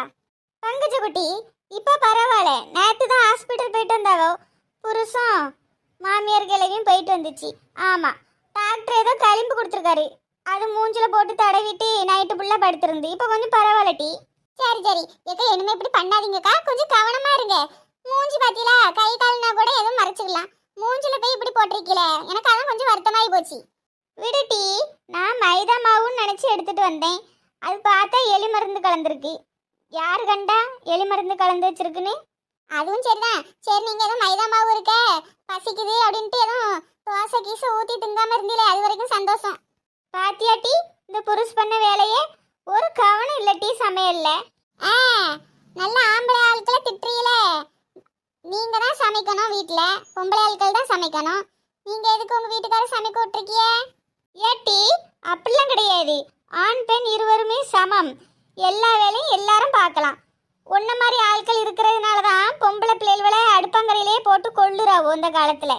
பங்குச்சு குட்டி, இப்ப பரவாயில்ல. நேற்று தான் ஹாஸ்பிட்டல் போயிட்டு வந்தாவோ. புருஷன் மாமியார் கிளவியும் போயிட்டு வந்துச்சு. ஆமா, டாக்டர் ஏதோ களிம்பு கொடுத்துருக்காரு. அது மூஞ்சில போட்டு தடவிட்டு நைட்டு ஃபுல்லா படுத்திருந்து. இப்ப கொஞ்சம் பரவாயில்லட்டி. சரி சரி ஏக்கா, இனிமே இப்படி பண்ணாதீங்கக்கா, கொஞ்சம் கவனமா இருங்க. மூஞ்சி பாத்தீங்களா? கை கால்னா கூட எதுவும் மறைச்சிக்கலாம். மூஞ்சில போய் இப்படி போட்டிருக்கீல, எனக்கு அதான் கொஞ்சம் வருத்தமாயி போச்சு. விடுட்டி, நான் மைதா மாவுன்னு நினைச்சு எடுத்துட்டு வந்தேன். அது பார்த்தா எலி மருந்து கலந்துருக்கு. யாரு கண்டா எலி மருந்து கலந்து வச்சிருக்குன்னு? அதுவும் சரிதான். சரி, நீங்க எதுவும் மைதா மாவு இருக்க பசிக்குது அப்படின்ட்டு எதுவும் தோசை கீசை ஊத்தி திங்காம இருந்தீங்களே, அது வரைக்கும் சந்தோஷம். பாத்தியாட்டி, இந்த புருஷ் பண்ண வேலையே ஒரு கவனம் இல்லட்டி சமையல்ல. நல்ல ஆம்பளை ஆட்களை திட்டுறீங்களே. நீங்க தான் சமைக்கணும், வீட்டுல பொம்பளை ஆட்கள் தான் சமைக்கணும். நீங்க எதுக்கு உங்க வீட்டுக்காரர் சமைக்க விட்டுருக்கிய? ஏட்டி, அப்படிலாம் கிடையாது. ஆண் பெண் இருவருமே சமம். எல்லா வேலையும் எல்லாரும் பார்க்கலாம். ஒன்ன மாதிரி ஆட்கள் இருக்கிறதுனால தான் பொம்பளை பிள்ளைகளை அடுப்பாங்கரையிலே போட்டு கொள்ளுறாவோ இந்த காலத்துல.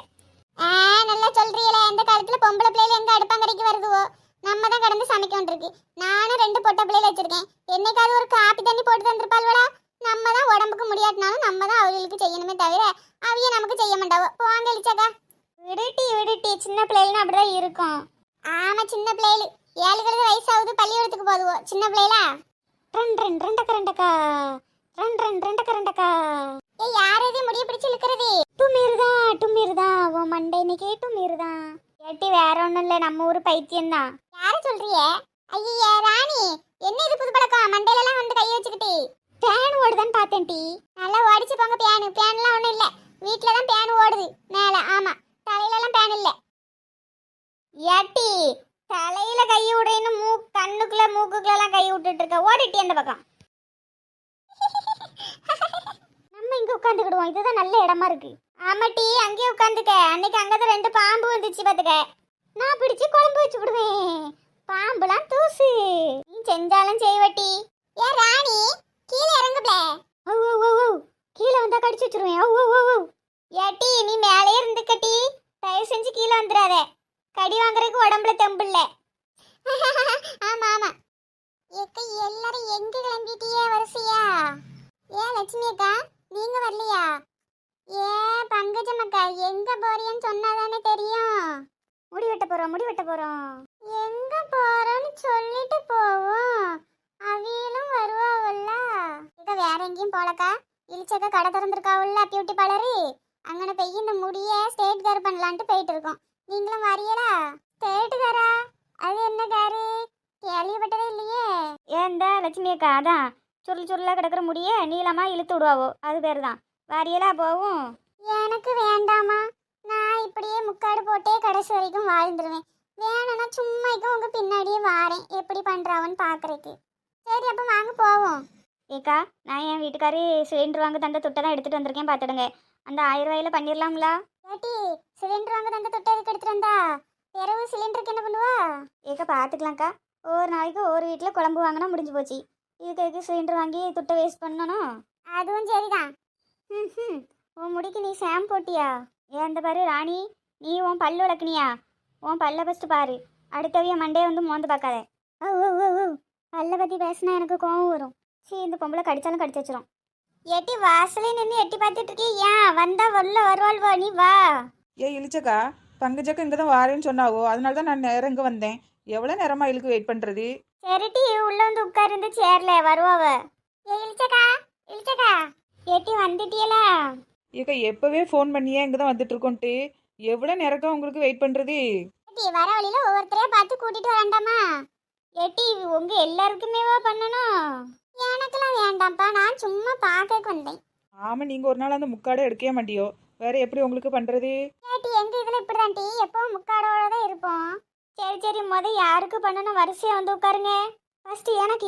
நல்லா சொல்றீங்களே, இந்த காலத்துல பொம்பளை பிள்ளைகள் எங்க அடுப்பாங்கரைக்கு வருதுவோ? நம்ம தான் கடந்து சமைக்க வேண்டியிருக்கு. நானும் 2 பொட்டை பிள்ளைகள் வச்சிருக்கேன். என்னைக்காவது ஒரு காப்பி தண்ணி போட்டு தந்துருப்பாள்வளா? நம்ம தான் உடம்புக்கு முடியாட்டினாலும் நம்ம தான் அவங்களுக்கு செய்யணுமே தவிர அவைய நமக்கு செய்ய மாட்டாவோ. போவாங்க இளிச்சக்கா. விடுட்டி, சின்ன பிள்ளைகள்னா அப்படிதான் இருக்கும். ஆமா, சின்ன பிள்ளைகள் 7 வயசாகுது, பள்ளிக்கூடத்துக்கு போதுவோ. சின்ன பிள்ளைகளா? ரெண்டக்கா. ஏய், யார் இது முடிய பிடிச்சு இழுக்கிறது? டுமீர்தான் உன் மண்டை இன்னைக்கு டுமீர்தான். ஏட்டி, வேற ஒண்ணும் இல்ல, நம்ம ஊர் பைத்தியம் தான். யாரை சொல்றிய? ஐயா ராணி, என்ன இது புது பழக்கம்? மண்டையில எல்லாம் வந்து கை வச்சுக்கிட்டு பேன் ஓடுதான்னு பார்த்தேன் டி. நல்லா ஓடிச்சு போங்க. பேன்லாம் ஒண்ணும் இல்ல, வீட்டுல தான் பேன் ஓடுது மேல. ஆமா, தலையில எல்லாம் பேன் இல்ல. ஏட்டி, தலையில கை விடுறேன்னு கண்ணுக்குள்ள மூக்குக்குள்ள எல்லாம் கை விட்டுட்டு இருக்க. ஓடிட்டி அந்த பக்கம். நம்ம இங்க உட்காந்துக்கிடுவோம். இதுதான் நல்ல இடமா இருக்கு. ஆமாட்டி, அங்கேயே உட்காந்துக்க. அன்னைக்கு அங்கதான் 2 பாம்பு வந்துச்சு பாத்துக்க. நான் பிடிச்சு குழம்பு வச்சு விடுவேன். பாம்புலாம் தூசு. நீ செஞ்சாலும் செய்வட்டி. ஏ ராணி, கீழே இறங்குப்ல. கீழே வந்தா கடிச்சு வச்சிருவேன். ஏட்டி, நீ மேலே இருந்துக்கட்டி. தயவு செஞ்சு கீழே வந்துடாத. கடி வாங்குறதுக்கு உடம்புல தெம்பு இல்ல. ஆமா ஆமா. ஏக்க எல்லாரும் எங்க கிளம்பிட்டியே வரிசையா? ஏன் லட்சுமி அக்கா நீங்க வரலையா? ஏ பங்கஜம் அக்கா எங்க போறியன்னு சொன்னாதானே தெரியும். முடி வெட்ட போறோம். எங்க போறோம்னு சொல்லிட்டு போவோம். அவியலும் வருவாவல்ல. இத வேற எங்கேயும் போலக்கா. இளிச்சக்கா கடை திறந்திருக்காவுல்ல பியூட்டி பார்லரு. அங்கன போய் இந்த முடிய ஸ்ட்ரெயிட் கேர் பண்ணலான்ட்டு போயிட்டு இருக்கோம். நீங்களும் வரியலா? ஸ்ட்ரெயிட் கேரா? அது என்ன கேரு? கேள்விப்பட்டதே இல்லையே. ஏன்டா லட்சுமி அக்கா, அதான் சுருளா கிடக்குற முடிய நீளமா இழுத்து விடுவாவோ, அது பேர் தான். வரியலா போவும்? எனக்கு வேண்டாமா, நான் இப்படியே முக்காடு போட்டே கடைசி வரைக்கும் வாழ்ந்துருவேன். வேணும்னா சும்மாக்கும் உங்க பின்னாடியே வாரேன், எப்படி பண்றாவன்னு பாக்குறதுக்கு. சரி அப்ப வாங்க போவோம். ஏக்கா, நான் என் வீட்டுக்காரி சிலிண்டர் வாங்க தந்த தொட்டை தான் எடுத்துட்டு வந்திருக்கேன், பாத்துடுங்க. அந்த 1000 ரூபாயில பண்ணிடலாம்ல? ஏட்டி, சிலிண்டர் வாங்க தந்த தொட்டை எதுக்கு எடுத்துட்டு வந்தா? பிறகு சிலிண்டருக்கு என்ன பண்ணுவா? ஏக்கா பாத்துக்கலாம்க்கா. ஒவ்வொரு நாளைக்கு ஒவ்வொரு வீட்டில் குழம்பு வாங்கினா முடிஞ்சு போச்சு. இதுக்கு சிலிண்டர் வாங்கி துட்டை வேஸ்ட் பண்ணணும். அதுவும் சரிதான். உன் முடிக்கு நீ ஷாம்பு போட்டியா? ஏன் இந்த பாரு ராணி, நீ உன் பல்லு விளக்குனியா? உன் பல்ல ஃபஸ்ட்டு பாரு, அடுத்தவிய மண்டையை வந்து மோந்து பார்க்காத. பல்ல பற்றி பேசினா எனக்கு கோவம் வரும். சரி, இந்த பொம்பளை கடிச்சாலும் கடிச்சு வச்சிரும். எட்டி வாசலே நின்று எட்டி பார்த்துட்டு இருக்கே, ஏன் வந்தா உள்ள வருவாள்வா, நீ வா. ஏ இளிச்சக்கா, பங்குஜக்கா இங்கே தான் வாரேன்னு சொன்னாவோ, அதனால தான் நான் நேரம் இங்கே வந்தேன். எவ்வளோ நேரமாக இழுக்கு வெயிட் பண்ணுறது? சரிட்டி, உள்ள வந்து உட்கார்ந்து சேர்ல வருவாவ. ஏ இளிச்சக்கா, எட்டி வந்துட்டியலா? ஏக்கா எப்போவே ஃபோன் பண்ணியே இங்கே தான் வந்துட்டு இருக்கோன்ட்டு. எவ்வளோ நேரக்கா உங்களுக்கு வெயிட் பண்ணுறது? எட்டி வர வழியில ஒவ்வொருத்தரையா பார்த்து கூட்டிட்டு வரண்டாமா? எட்டி உங்க எல்லாருக்குமேவா பண்ணணும்? எனக்கெல்லாம் வேண்டாம்ப்பா, நான் சும்மா பார்க்க வந்தேன். ஆமாம், நீங்கள் ஒரு நாள் அந்த முக்காடை எடுக்கவே மாட்டியோ, வேற எப்படி உங்களுக்கு பண்ணுறது? ஏட்டி எங்க இதுல இப்படிதான் டி, எப்பவும் முக்காடோட தான் இருப்போம். சரி யாருக்கு பண்ணணும், வரிசையா வந்து உட்காருங்க. ஃபர்ஸ்ட் எனக்கு.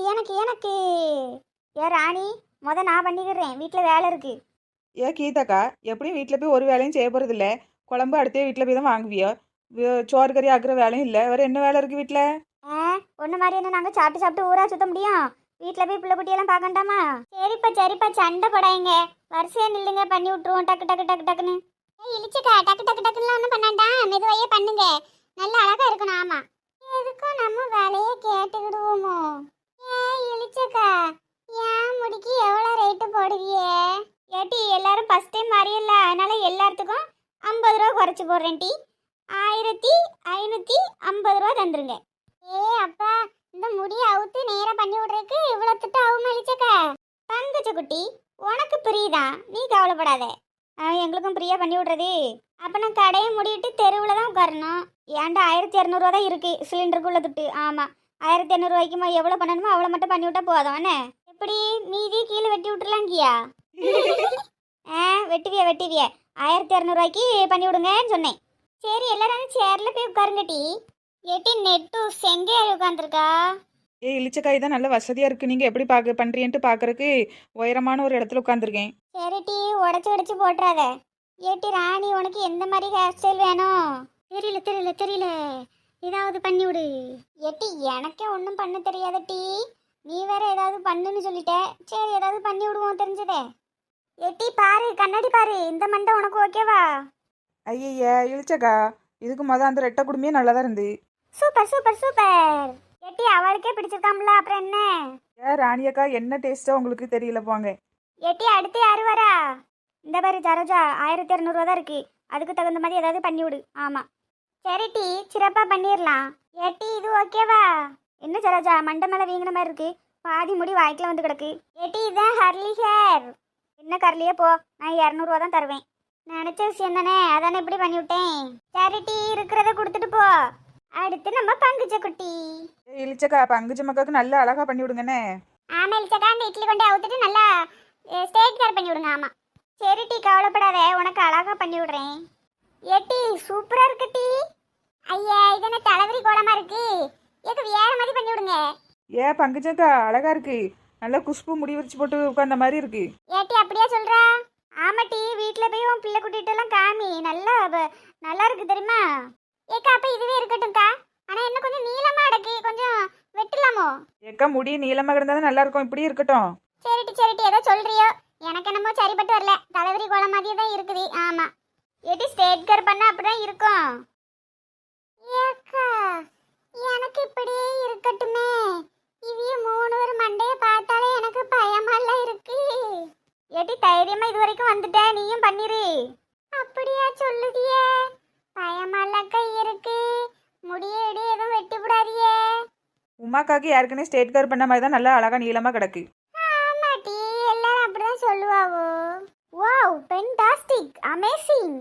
ஏ ராணி, நான் பண்ணிக்கிறேன், வீட்டில் வேலை இருக்கு. ஏ கீதாக்கா, எப்படியும் வீட்டில் போய் ஒரு வேலையும் செய்ய போகிறது இல்லை. குழம்பு அடுத்தே வீட்டில் போய் தான் வாங்குவியோ. சோறு கறி ஆக்குற வேலையும் இல்லை. வேற என்ன வேலை இருக்குது வீட்டில்? ஒன்று மாதிரி என்ன நாங்கள் சாப்பிட்டு ஊரா சுத்த முடியும்? வீட்டில் போய் பிள்ளை குட்டியெல்லாம் பார்க்கண்டாமா? சரிப்பா சண்டை படாயங்க. வரிசையா நில்லுங்க, பண்ணி விட்டுருவோம் டக்குன்னு. இழிச்சக்கா டக்குன்னு ஒன்றும் பண்ணாண்டா, மெதுவாயே பண்ணுங்க, நல்லா அழகா இருக்கணும். ஆமா, எதுக்கும் நம்ம வேலையை கேட்டுக்கிடுவோமோ. இழிச்சக்கா, ஏன் முடிக்கு எவ்வளோ ரேட்டு போடுவியே? ஏட்டி எல்லாரும் ஃபர்ஸ்ட் டைம் வரையில, அதனால எல்லாத்துக்கும் 50 ரூபா குறைச்சி போடுறேன் டி. 1550 ரூபா தந்துருங்க. அப்பா, இந்த முடியை அவுத்து நேரா பண்ணி விடுறதுக்கு இவ்வளோ திட்டம் ஆகும் இழிச்சக்கா? பங்குச்ச குட்டி, உனக்கு பிரியுதா, நீ கவலைப்படாத. எங்களுக்கும் ஃப்ரீயா பண்ணி விடுறது. அப்போ நான் கடையை முடிவிட்டு தெருவில் தான் உட்காரணும். ஏன்டா 1200 ரூபா தான் இருக்கு சிலிண்டருக்குள்ள துட்டு. ஆமாம், 1200 ரூபாய்க்குமா எவ்வளோ பண்ணணுமோ அவ்வளோ மட்டும் பண்ணி விட்டா போதும். என்ன எப்படி மீதி கீழே வெட்டி விட்டுலாங்கியா? வெட்டுவிய 1200 ரூபாய்க்கு பண்ணி விடுங்கன்னு சொன்னேன். சரி, எல்லாரும் சேர்ல போய் உட்காருங்க டி. ஏட்டி நெட்டு செங்கையாரி உட்காந்துருக்கா. ஏ இளிச்சக்காய் தான் நல்ல வசதியாக இருக்குது. நீங்கள் எப்படி பண்ணுறீன்ட்டு பார்க்குறக்கு உயரமான ஒரு இடத்துல உட்காந்துருக்கேன். சரி டி, உடச்சி போட்டுறாத. ஏட்டி ராணி, உனக்கு எந்த மாதிரி ஹேர் ஸ்டைல் வேணும்? தெரியல, ஏதாவது பண்ணி விடு. ஏட்டி எனக்கே ஒன்றும் பண்ண தெரியாத டி, நீ வேற ஏதாவது பண்ணுன்னு சொல்லிட்ட. சரி, ஏதாவது பண்ணி விடுவோம் தெரிஞ்சதே. ஏட்டி பாரு, கண்ணாடி பாரு, இந்த மண்டை உனக்கு ஓகேவா? ஐயா இளிச்சக்கா, இதுக்கு அந்த ரெட்டை குடுமையே நல்லா தான் இருந்து. சூப்பர். ஏட்டி அவளுக்கே பிடிச்சிருக்காம்ல, அப்புறம் என்ன? ராணியக்கா, என்ன டேஸ்ட்டோ உங்களுக்கு தெரியல போங்க. ஏட்டி அடுத்து யாரு வரா? இந்த பாரு சரோஜா, 1200 ரூபா தான் இருக்கு, அதுக்கு தகுந்த மாதிரி ஏதாவது பண்ணி விடு. ஆமா, சரி டி, சிறப்பா பண்ணிடலாம். ஏட்டி இது ஓகேவா? என்ன சரோஜா, மண்டை மேல வீங்கின மாதிரி இருக்கு, பாதி முடி வாய்க்கில் வந்து கிடக்கு. ஏட்டி இதான் ஹர்லி ஹேர். என்ன கரலியே போ, நான் 200 ரூபா தான் தருவேன். நினைச்ச விஷயம் தானே, அதானே இப்படி பண்ணி விட்டேன். சரி டி, இருக்கிறத கொடுத்துட்டு போ. அடுத்து நம்ம பங்குச்ச குட்டி. இளிச்சக்கா, பங்குச்ச மக்காவுக்கு நல்லா அழகா பண்ணி விடுங்கண்ணே. ஆமா இளிச்சக்கா, அந்த இட்லி கொண்டு அவுத்துட்டு நல்லா ஸ்டேட் கேர் பண்ணி விடுங்க. ஆமா, சரி டி, கவலைப்படாத, உனக்கு அழகா பண்ணி விடுறேன். ஏட்டி சூப்பரா இருக்கு டி. ஐயா இது என்ன தலைவரி கோலமா இருக்கு, ஏக்கு வேற மாதிரி பண்ணி விடுங்க. ஏன் பங்குச்சக்கா அழகா இருக்கு, நல்லா குஷ்பு முடி விரிச்சு போட்டு உட்கார்ந்த மாதிரி இருக்கு. ஏட்டி அப்படியா சொல்றா? ஆமாட்டி, வீட்ல போய் உன் பிள்ளை கூட்டிட்டு எல்லாம் காமி, நல்லா நல்லா இருக்கு தெரியுமா? ஏக்கா அப்ப இதுவே இருக்கட்டும்க்கா, ஆனா என்ன கொஞ்சம் நீளமா அடக்கி கொஞ்சம் வெட்டலாமோ? ஏக்கா முடி நீளமாக இருந்தால் தான் நல்லா இருக்கும், இப்படி இருக்கட்டும். சரிட்டி ஏதோ சொல்றியோ, எனக்கு என்னமோ சரிப்பட்டு வரல, தலைவரி கோலம் மாதிரியே தான் இருக்குது. ஆமா ஏட்டி ஸ்ட்ரெயிட் கர் பண்ணா அப்படிதான் இருக்கும். ஏக்கா எனக்கு இப்படியே இருக்கட்டுமே, இவிய மூணு ஒரு மண்டைய பார்த்தாலே எனக்கு பயமாலாம் இருக்கு. ஏட்டி தைரியமா இது வரைக்கும் வந்துட்ட, நீயும் பண்ணிரு. அப்படியா சொல்லுதியே, பயமாலக்கா இருக்கு, முடிய இடி எதுவும் வெட்டி விடாதியே. உமாக்காக்கு ஏற்கனவே ஸ்டேட் கர் பண்ண மாதிரி தான் நல்லா அழகா நீளமாக கிடக்கு. ஆமாட்டி, எல்லாரும் அப்படிதான் சொல்லுவாவோ. Wow fantastic amazing.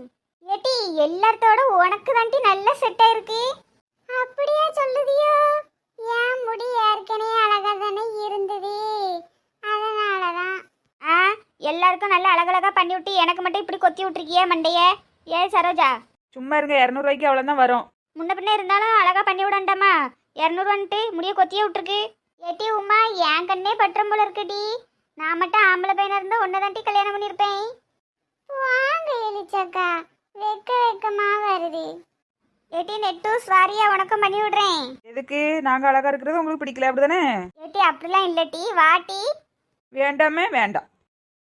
ஏட்டி எல்லாத்தோட உனக்கு தாண்டி நல்ல செட் ஆயிருக்கு. அப்படியே சொல்லுதியோ, ஏன் முடி ஏற்கனவே அழகா தானே இருந்தது, அதனாலதான். எல்லாருக்கும் நல்ல அழகழகா பண்ணி விட்டு எனக்கு மட்டும் இப்படி கொத்தி விட்டுருக்கியே மண்டைய. ஏ சரோஜா, சும்மா இருங்க, 200 அவ்வளோதான் வரும். முன்ன பின்ன இருந்தாலும் அழகா பண்ணி விடண்டாமா? 200 வந்துட்டு முடிய கொத்தியே விட்டுருக்கு. ஏட்டி உமா என் கண்ணே பற்றம் போல இருக்குடி, நான் மட்டும் ஆம்பளை பையனா இருந்தா ஒன்னதாண்டி கல்யாணம் பண்ணிருப்பேன். வாங்க எலிச்சக்கா, வெக்கமா வருது. ஏட்டி நெட்டு சாரியா உனக்கும் பண்ணி விடுறேன். எதுக்கு? நாங்கள் அழகா இருக்கிறது உங்களுக்கு பிடிக்கல அப்படிதானே? ஏட்டி அப்படிலாம் இல்லட்டி, வாட்டி. வேண்டாமே வேண்டாம்.